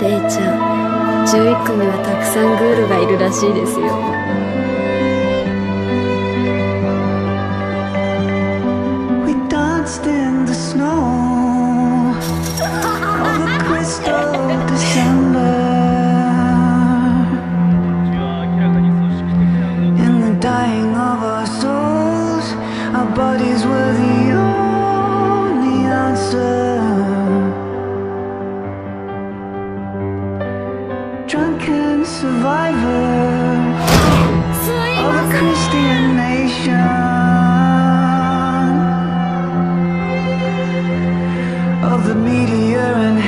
レイちゃん、11区にはたくさんグールがいるらしいですよ。We danced in the snow of a crystal December. In the dying of our souls, our bodies were the only answer. Drunken survivor of a Christian nation, of the meteor and